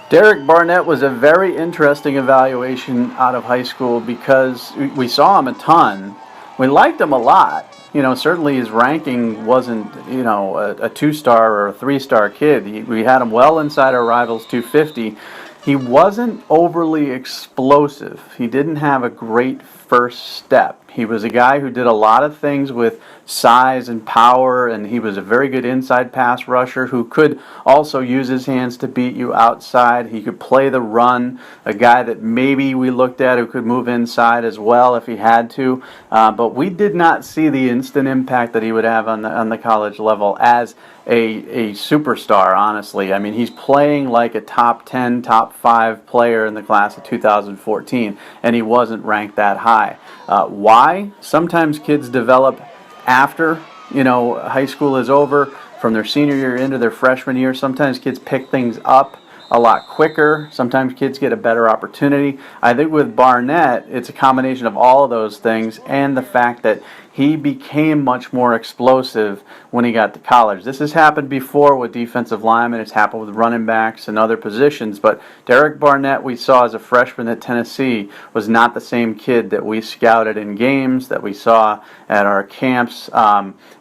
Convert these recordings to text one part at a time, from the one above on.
Derek Barnett was a very interesting evaluation out of high school because we saw him a ton. We liked him a lot. Certainly his ranking wasn't, a two-star or a three-star kid. We had him well inside our rivals 250. He wasn't overly explosive. He didn't have a great first step. He was a guy who did a lot of things with size and power, and he was a very good inside pass rusher who could also use his hands to beat you outside. He could play the run, a guy that maybe we looked at who could move inside as well if he had to. But we did not see the instant impact that he would have on the college level as a superstar, honestly. I mean, he's playing like a top 10, top 5 player in the class of 2014, and he wasn't ranked that high. Why? Sometimes kids develop after, high school is over, from their senior year into their freshman year. Sometimes kids pick things up a lot quicker. Sometimes kids get a better opportunity. I think with Barnett, it's a combination of all of those things and the fact that he became much more explosive when he got to college. This has happened before with defensive linemen. It's happened with running backs and other positions. But Derek Barnett, we saw as a freshman at Tennessee, was not the same kid that we scouted in games, that we saw at our camps.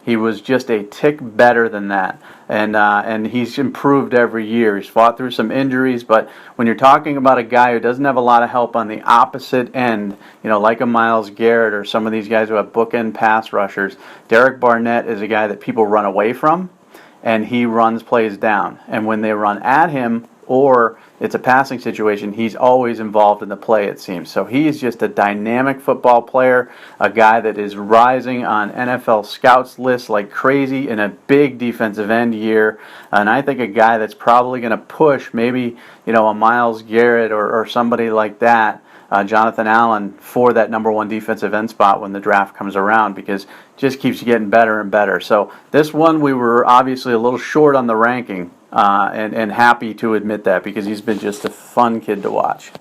He was just a tick better than that. And he's improved every year. He's fought through some injuries, but when you're talking about a guy who doesn't have a lot of help on the opposite end, like a Myles Garrett or some of these guys who have bookend pass rushers, Derek Barnett is a guy that people run away from, and he runs plays down. And when they run at him, or it's a passing situation, he's always involved in the play, it seems. So he's just a dynamic football player, a guy that is rising on NFL scouts lists like crazy in a big defensive end year. And I think a guy that's probably going to push maybe, a Myles Garrett or somebody like that, Jonathan Allen, for that number 1 defensive end spot when the draft comes around, because it just keeps getting better and better. So this one, we were obviously a little short on the ranking, and happy to admit that, because he's been just a fun kid to watch.